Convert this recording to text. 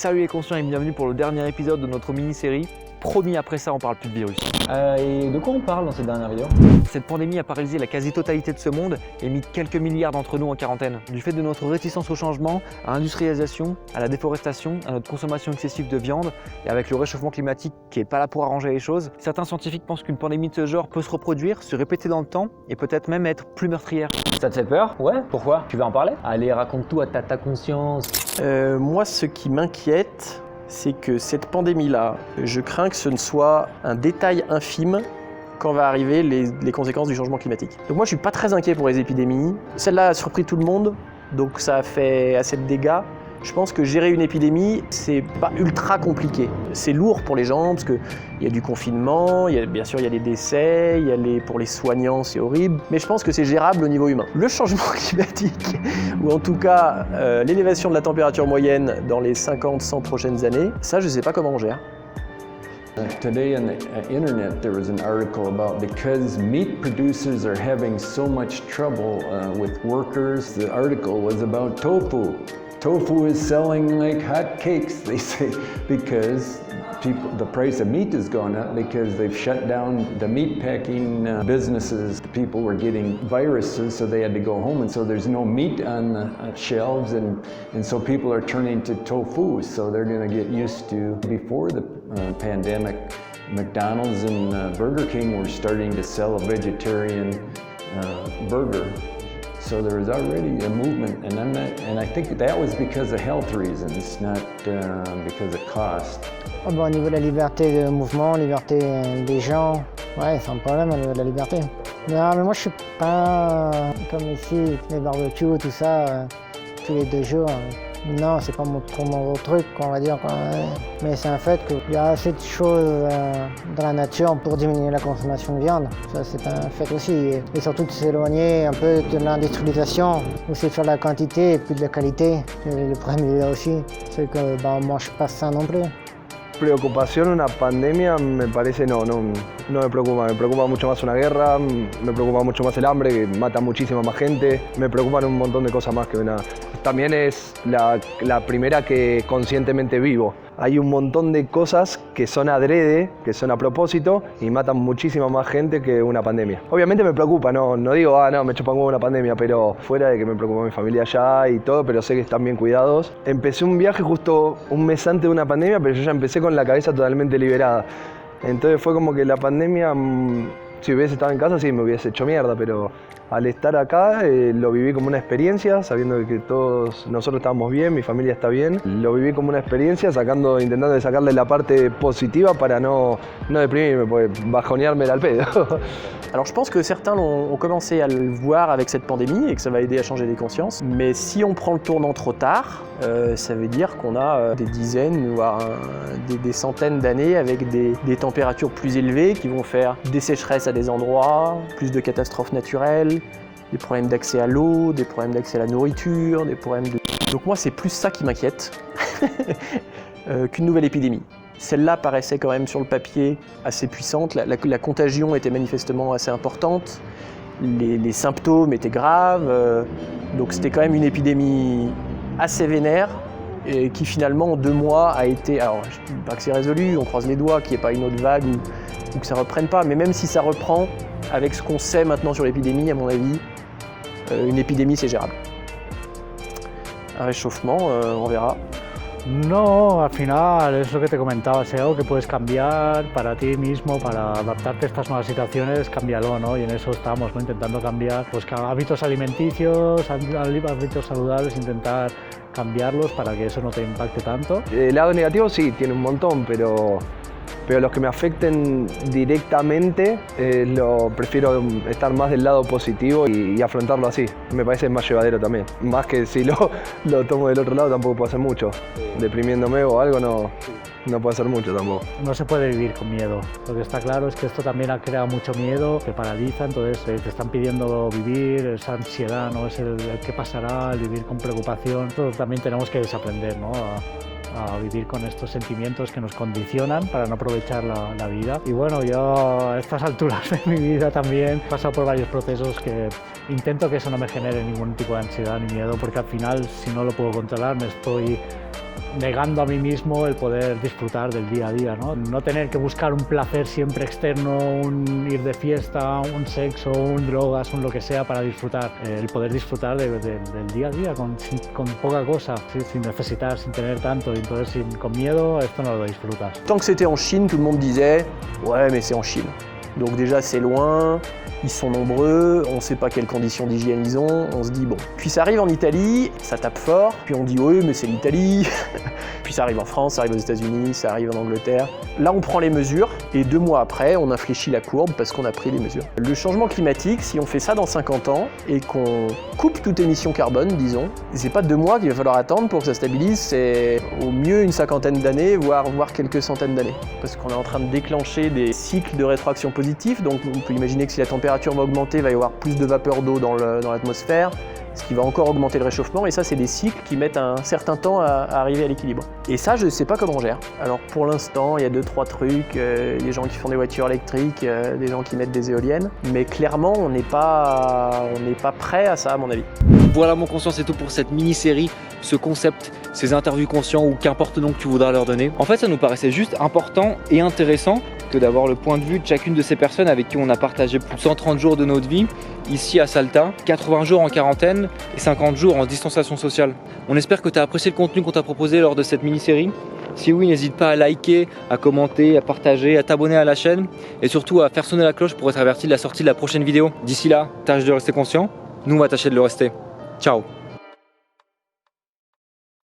Salut les conscients et bienvenue pour le dernier épisode de notre mini-série. Promis, après ça, on parle plus de virus. Et de quoi on parle dans cette dernière vidéo ? Cette pandémie a paralysé la quasi-totalité de ce monde et mis quelques milliards d'entre nous en quarantaine. Du fait de notre réticence au changement, à l'industrialisation, à la déforestation, à notre consommation excessive de viande, et avec le réchauffement climatique qui n'est pas là pour arranger les choses, certains scientifiques pensent qu'une pandémie de ce genre peut se reproduire, se répéter dans le temps et peut-être même être plus meurtrière. Ça te fait peur ? Ouais, pourquoi ? Tu veux en parler ? Allez, raconte tout à ta conscience. Moi, ce qui m'inquiète, c'est que cette pandémie-là, je crains que ce ne soit un détail infime quand va arriver les conséquences du changement climatique. Donc moi, je suis pas très inquiet pour les épidémies. Celle-là a surpris tout le monde, donc ça a fait assez de dégâts. Je pense que gérer une épidémie, c'est pas ultra compliqué. C'est lourd pour les gens parce qu'il y a du confinement, bien sûr il y a les décès, pour les soignants c'est horrible, mais je pense que c'est gérable au niveau humain. Le changement climatique, ou en tout cas l'élévation de la température moyenne dans les 50-100 prochaines années, ça je sais pas comment on gère. Today on the internet there was an article about because meat producers are having so much trouble with workers. The article was about tofu. Tofu is selling like hotcakes, they say, because the price of meat has gone up because they've shut down the meat packing businesses. The people were getting viruses, so they had to go home, and so there's no meat on the shelves, and so people are turning to tofu, so they're going to get used to. Before the pandemic, McDonald's and Burger King were starting to sell a vegetarian burger. So there was already a movement, and I think that was because of health reasons, not because of cost. Au niveau de la liberté de mouvement, liberté des gens, ouais, c'est un problème au niveau de la liberté. Non, mais moi je suis pas comme ici, les barbecues, tout ça, tous les 2 jours. Non, c'est pas trop mon truc, on va dire. Mais c'est un fait qu'il y a assez de choses dans la nature pour diminuer la consommation de viande. Ça, c'est un fait aussi. Et surtout de s'éloigner un peu de l'industrialisation, où c'est faire de la quantité et plus de la qualité. Et le problème il est là aussi, c'est que on mange pas sain non plus. Preocupación, una pandemia, me parece no me preocupa mucho más una guerra, me preocupa mucho más el hambre que mata muchísima más gente, me preocupan un montón de cosas más que una. También es la primera que conscientemente vivo. Hay un montón de cosas que son adrede, que son a propósito y matan muchísima más gente que una pandemia. Obviamente me preocupa, no digo, no, me chupan huevo una pandemia, pero fuera de que me preocupa mi familia allá y todo, pero sé que están bien cuidados. Empecé un viaje justo un mes antes de una pandemia, pero yo ya empecé con la cabeza totalmente liberada. Entonces fue como que la pandemia, si hubiese estado en casa sí me hubiese hecho mierda, pero al estar acá lo viví como una experiencia, sabiendo que todos nosotros estábamos bien, mi familia está bien. Lo viví como una experiencia, intentando de sacarle la parte positiva para no deprimirme, bajonearme al pedo. Alors je pense que certains ont commencé à le voir avec cette pandémie et que ça va aider à changer les consciences. Mais si on prend le tournant trop tard, ça veut dire qu'on a des dizaines, voire des centaines d'années avec des températures plus élevées qui vont faire des sécheresses à des endroits, plus de catastrophes naturelles, des problèmes d'accès à l'eau, des problèmes d'accès à la nourriture, des problèmes de... Donc moi c'est plus ça qui m'inquiète qu'une nouvelle épidémie. Celle-là paraissait quand même sur le papier assez puissante, la contagion était manifestement assez importante, les symptômes étaient graves, donc c'était quand même une épidémie assez vénère et qui finalement en 2 mois a été, alors je ne dis pas que c'est résolu, on croise les doigts qu'il n'y ait pas une autre vague ou que ça ne reprenne pas, mais même si ça reprend, avec ce qu'on sait maintenant sur l'épidémie, à mon avis, une épidémie c'est gérable. Un réchauffement, on verra. No, al final es lo que te comentaba, es algo que puedes cambiar para ti mismo, para adaptarte a estas nuevas situaciones, cámbialo, ¿no? Y en eso estamos, ¿no? Intentando cambiar pues, hábitos alimenticios, hábitos saludables, intentar cambiarlos para que eso no te impacte tanto. El lado negativo sí, tiene un montón, pero los que me afecten directamente, prefiero estar más del lado positivo y afrontarlo así. Me parece más llevadero también. Más que si lo tomo del otro lado tampoco puedo hacer mucho. Deprimiéndome o algo no puedo hacer mucho tampoco. No se puede vivir con miedo. Lo que está claro es que esto también ha creado mucho miedo, te paraliza, entonces te están pidiendo vivir, esa ansiedad, ¿no? Es el qué pasará, el vivir con preocupación. Entonces también tenemos que desaprender, ¿no? A vivir con estos sentimientos que nos condicionan para no aprovechar la vida. Y bueno, yo a estas alturas de mi vida también he pasado por varios procesos que intento que eso no me genere ningún tipo de ansiedad ni miedo, porque al final si no lo puedo controlar me estoy negando a mí mismo el poder disfrutar del día a día, ¿no? No tener que buscar un placer siempre externo, un ir de fiesta, un sexo, un drogas, un lo que sea para disfrutar. El poder disfrutar del día a día con poca cosa, ¿sí? Sin necesitar, sin tener tanto. Y entonces con miedo esto no lo disfrutas. Tant que c'était en Chine, tout le monde disait « ouais mais c'est en Chine ». Donc déjà c'est loin, ils sont nombreux, on ne sait pas quelles conditions d'hygiène ils ont, on se dit bon. Puis ça arrive en Italie, ça tape fort, puis on dit oui mais c'est l'Italie. Puis ça arrive en France, ça arrive aux États-Unis, ça arrive en Angleterre. Là on prend les mesures et 2 mois après on infléchit la courbe parce qu'on a pris les mesures. Le changement climatique, si on fait ça dans 50 ans et qu'on coupe toute émission carbone, disons, c'est pas 2 mois qu'il va falloir attendre pour que ça stabilise, c'est au mieux une 50aine d'années, voire quelques centaines d'années. Parce qu'on est en train de déclencher des cycles de rétroaction positifs, donc on peut imaginer que si la température va augmenter, il va y avoir plus de vapeur d'eau dans l'atmosphère, ce qui va encore augmenter le réchauffement, et ça c'est des cycles qui mettent un certain temps à arriver à l'équilibre. Et ça je ne sais pas comment on gère. Alors pour l'instant il y a 2-3 trucs, des gens qui font des voitures électriques, des gens qui mettent des éoliennes, mais clairement on n'est pas prêt à ça à mon avis. Voilà mon conscient, c'est tout pour cette mini-série, ce concept, ces interviews conscients ou qu'importe le nom que tu voudras leur donner. En fait ça nous paraissait juste important et intéressant que d'avoir le point de vue de chacune de ces personnes avec qui on a partagé plus de 130 jours de notre vie ici à Salta, 80 jours en quarantaine et 50 jours en distanciation sociale. On espère que tu as apprécié le contenu qu'on t'a proposé lors de cette mini-série. Si oui, n'hésite pas à liker, à commenter, à partager, à t'abonner à la chaîne et surtout à faire sonner la cloche pour être averti de la sortie de la prochaine vidéo. D'ici là, tâche de rester conscient, nous on va tâcher de le rester. Ciao.